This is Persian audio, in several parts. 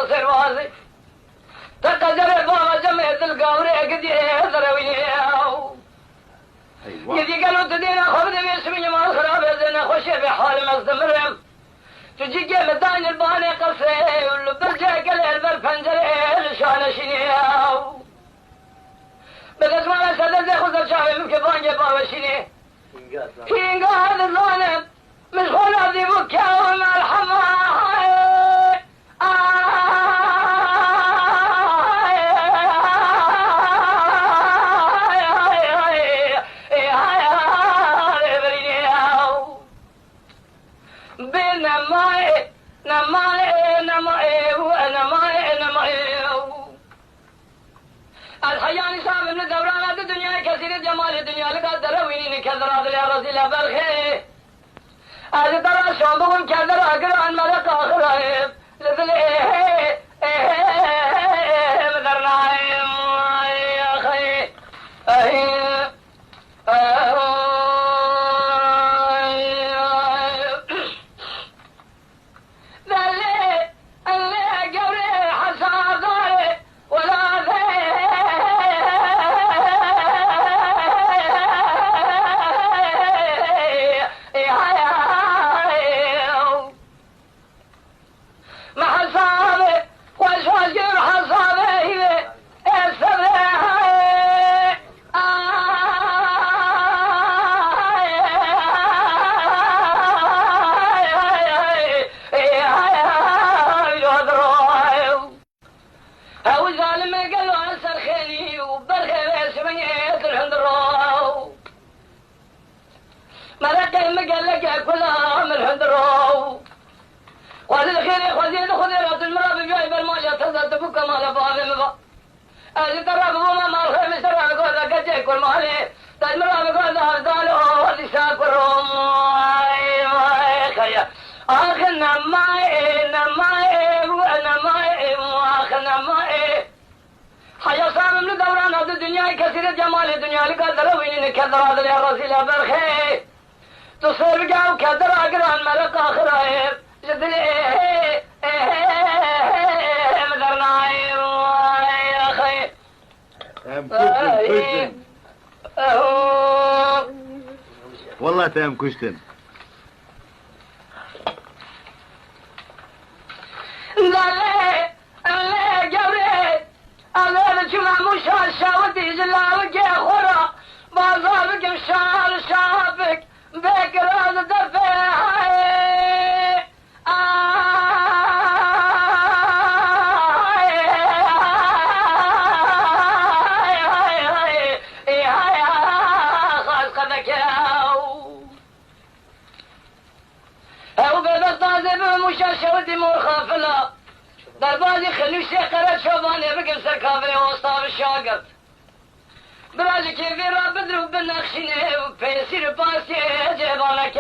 تصير وازي تقدر بابا جمعت القوري قد يهذرويه يدي قالوا تدينا خبز بيسمي ما الخراب زين خشي بحال مستمر تجي مدان الباني قصري والبرجة قليل بالفنجري لشان شنياو بدأت ما لسد زي خذ الشعبي من كبانجي بابا شني كينغا هذا الظالم مشغول هذي بكاو مع الحماي الحياني صاحب من دورانات الدنيا كثير جمال الدنيا لقد درويني كذر هذا يا رسول برخي هذا ترى شو بقول كذر أقرأ ملك آخر لذل مدرنا يا أخي كثير جمال الدنيا لقدر وين كذر هذا يا رسول برخي تصير بقى وكذر أقرأ الملك آخر جدلي مدرنا يا أخي والله تام كشتن شاودي جلاوك يا خرا بازارك مشار شافك بك راز دفاعي خاص قدك او ببطازي بمشار شاودي مرخافلا دربازي خلوشي قرد شوباني بقم سركافري وصاب الشاقر براجي كيفي رابد رو بنخشيني وبيسير باسي جيبانك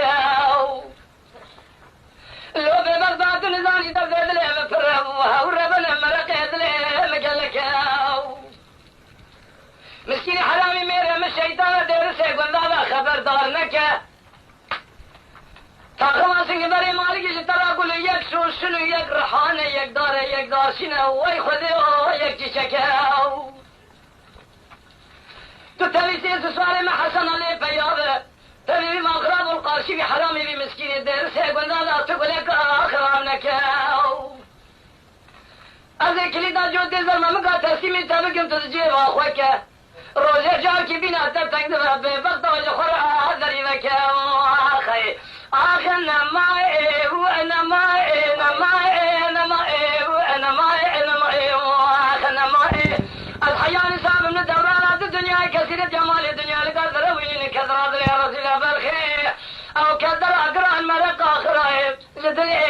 لو ببغداد نزاني دفيد لي مفرها وربنا مرقيد لي مقلك مسكين حرامي ميرا من الشيطان ديرسي قلنا خبردار نكا تاخماسي بري مالك ترى اقول يك شنو يك رحانه يك دار شنو وي خذي يك تشكاو تتلي سؤال ما حسن عليه بياض تبي ما اغراض القارشي بحرامي بمسكين الدير سيقولنا لا تقول لك اخر عنك اذيك لي دا جو ديزر ما مقا ترسيمي تابقم تسجيب اخوك روزي جاكي بينا تتقدم ببغض والخرع هذري لك اخي انا معي وانا معي انا معي انا معي وانا معي انا معي وانا معي الحياة صعب من دورانات الدنيا كثير جمال الدنيا لقدر وين كثر هذا يا رسول برخي او كثر اقرا الملك اخر لدلي